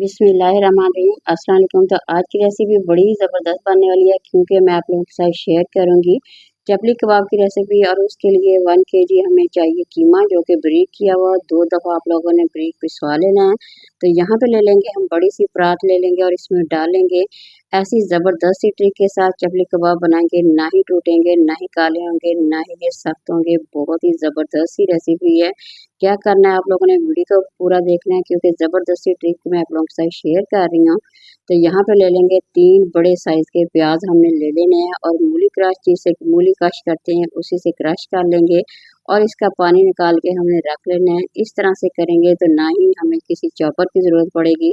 बिस्मिल्लाहिर्रहमानिर्रहीम। अस्सलाम वालेकुम। तो आज की रेसिपी बड़ी ज़बरदस्त बनने वाली है क्योंकि मैं आप लोगों के साथ शेयर करूंगी चपली कबाब की रेसिपी। और उसके लिए 1 केजी हमें चाहिए कीमा, जो कि ब्रीक किया हुआ 2 दफ़ा आप लोगों ने ब्रीक पिसवा लेना है। तो यहाँ पे ले लेंगे हम बड़ी सी परात ले लेंगे और इसमें डालेंगे। ऐसी ज़बरदस्त सी ट्रिक के साथ चपली कबाब बनाएंगे, ना ही टूटेंगे, ना ही काले होंगे, ना ही ये सख्त होंगे। बहुत ही ज़बरदस्त सी रेसिपी है। क्या करना है, आप लोगों ने वीडियो को पूरा देखना है क्योंकि ज़बरदस्ती ट्रिक मैं आप लोगों के साथ शेयर कर रही हूँ। तो यहाँ पे ले लेंगे 3 बड़े साइज़ के प्याज हमने ले लेने हैं और मूली क्रश जिसे मूली क्रश करते हैं उसी से क्रश कर लेंगे और इसका पानी निकाल के हमने रख लेना है। इस तरह से करेंगे तो ना ही हमें किसी चॉपर की ज़रूरत पड़ेगी,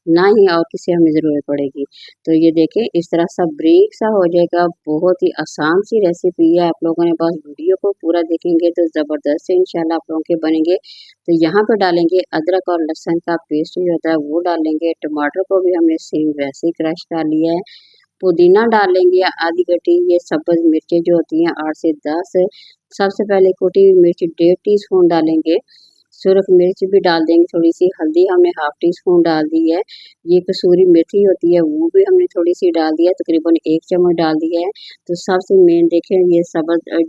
ना ही और किसी हमें ज़रूरत पड़ेगी। तो ये देखें इस तरह सा ब्रीक सा हो जाएगा। बहुत ही आसान सी रेसिपी है। आप लोगों ने बस वीडियो को पूरा देखेंगे तो ज़बरदस्त से इंशाल्लाह आप लोगों के बनेंगे। तो यहाँ पे डालेंगे अदरक और लहसुन का पेस्ट जो होता है वो डालेंगे। टमाटर को भी हमने सेम वैसे ही क्रश कर लिया है। पुदीना डालेंगे आधी कटी। ये सब्ज़ मिर्चें जो होती हैं 8 से 10। सबसे पहले कुटी हुई मिर्च 1.5 टीस्पून डालेंगे। सुरख मिर्च भी डाल देंगे थोड़ी सी। हल्दी हमने 1/2 टीस्पून डाल दी है। ये कसूरी मेथी होती है वो भी हमने थोड़ी सी डाल दिया, तकरीबन 1 चम्मच डाल दिया है। तो सबसे मेन देखें ये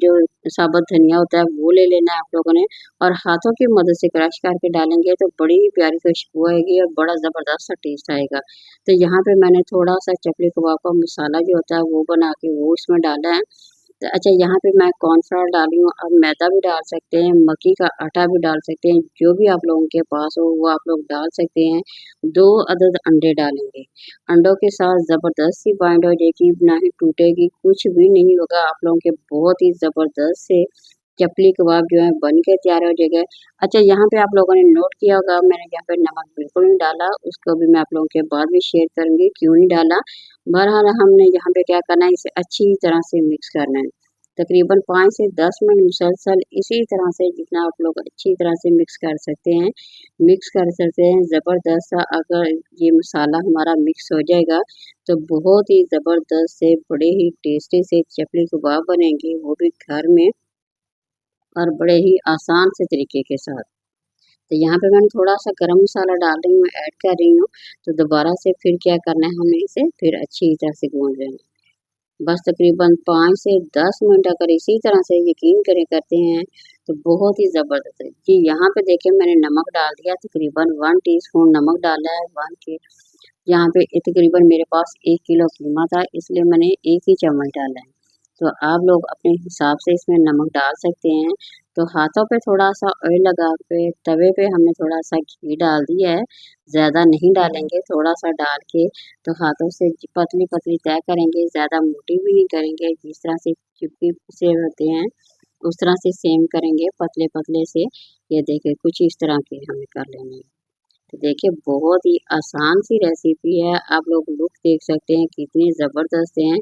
जो साबुत धनिया होता है वो ले लेना है आप लोगों ने और हाथों की मदद से क्रश करके डालेंगे तो बड़ी ही प्यारी खुशबू आएगी और बड़ा ज़बरदस्त सा टेस्ट आएगा। तो यहाँ पे मैंने थोड़ा सा चपली कबाब का मसाला जो होता है वो बना के वो इसमें डाला है। तो अच्छा, यहाँ पे मैं कॉर्नफ्लोर डाली हूँ। अब मैदा भी डाल सकते हैं, मक्की का आटा भी डाल सकते हैं, जो भी आप लोगों के पास हो वो आप लोग डाल सकते हैं। 2 अदद अंडे डालेंगे। अंडों के साथ ज़बरदस्त सी बाइंड हो जाएगी, ना ही टूटेगी, कुछ भी नहीं होगा। आप लोगों के बहुत ही ज़बरदस्त से चपली कबाब जो है बन के तैयार हो जाएगा। अच्छा, यहाँ पे आप लोगों ने नोट किया होगा मैंने यहाँ पे नमक बिल्कुल नहीं डाला, उसको भी मैं आप लोगों के बाद भी शेयर करूँगी क्यों नहीं डाला। बहरहाल हमने यहाँ पे क्या करना है, इसे अच्छी तरह से मिक्स करना है। तकरीबन 5 से 10 मिनट मुसलसल इसी तरह से जितना आप लोग अच्छी तरह से मिक्स कर सकते हैं, मिक्स कर सकते हैं। ज़बरदस्त सा अगर ये मसाला हमारा मिक्स हो जाएगा तो बहुत ही ज़बरदस्त से बड़े ही टेस्टी से चपली कबाब बनेंगे, वो भी घर में और बड़े ही आसान से तरीके के साथ। तो यहाँ पे मैंने थोड़ा-सा गरम मसाला डाल रही हूँ, ऐड कर रही हूँ। तो दोबारा से फिर क्या करना है, हमें इसे फिर अच्छी तरह से गूँध लेना है। बस तकरीबन 5 से 10 मिनट अगर इसी तरह से यकीन करें करते हैं तो बहुत ही ज़बरदस्त है। जी, यहाँ पे देखिए मैंने नमक डाल दिया, तकरीबन 1 टीस्पून नमक डाला है। 1 के यहाँ पे तकरीबन मेरे पास 1 किलो कीमा था इसलिए मैंने 1 ही चम्मच डाला है। तो आप लोग अपने हिसाब से इसमें नमक डाल सकते हैं। तो हाथों पे थोड़ा-सा ऑयल लगा के तवे पे हमने थोड़ा-सा घी डाल दिया है। ज़्यादा नहीं डालेंगे, थोड़ा-सा डाल के तो हाथों से पतली-पतली तय करेंगे, ज़्यादा मोटी भी नहीं करेंगे। जिस तरह से चिप्पी से होते हैं उस तरह से सेम करेंगे पतले-पतले से। ये देखिए कुछ इस तरह के हमें कर लेने हैं। तो देखिए बहुत ही आसान सी रेसिपी है। आप लोग लुक देख सकते हैं कितनी ज़बरदस्त हैं।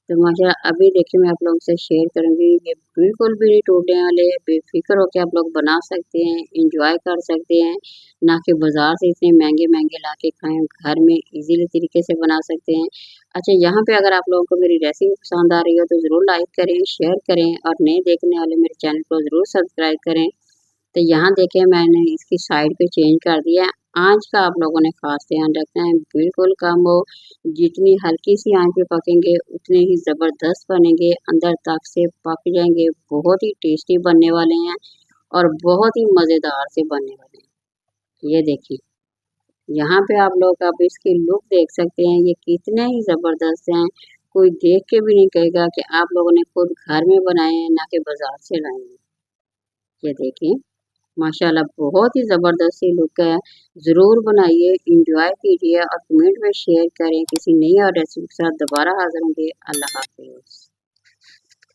तो माशाल्लाह अभी देखिए मैं आप लोगों से शेयर करूँगी। ये बिल्कुल भी नहीं टूटने वाले, बेफ़िक्र होके आप लोग बना सकते हैं, एन्जॉय कर सकते हैं। ना कि बाज़ार से इतने महँगे-महँगे ला के खाएँ, घर में ईज़िली तरीके से बना सकते हैं। अच्छा, यहाँ पे अगर आप लोगों को मेरी रेसिपी पसंद आ रही हो तो ज़रूर लाइक करें, शेयर करें और नए देखने वाले मेरे चैनल को ज़रूर सब्सक्राइब करें। तो यहाँ देखिए मैंने इसकी साइड पे चेंज कर दिया है। आँच का आप लोगों ने ख़ास ध्यान रखना है, बिल्कुल कम हो। जितनी हल्की सी आँच पे पकेंगे उतने ही ज़बरदस्त बनेंगे, अंदर तक से पक जाएँगे। बहुत ही टेस्टी बनने वाले हैं और बहुत ही मज़ेदार से बनने वाले हैं। ये देखिए, यहाँ पे आप लोग अब इसकी लुक देख सकते हैं, ये कितने ही ज़बरदस्त हैं। कोई देख के भी नहीं कहेगा कि आप लोगों ने खुद घर में बनाए हैं, ना कि बाज़ार से लाए हैं। ये देखिए। माशाल्लाह बहुत ही ज़बरदस्त सी लुक है। ज़रूर बनाइए, एन्जॉय कीजिए और कमेंट में शेयर करें। किसी नई और रेसिपी के साथ दोबारा हाज़िर होंगे। अल्लाह हाफ़िज़।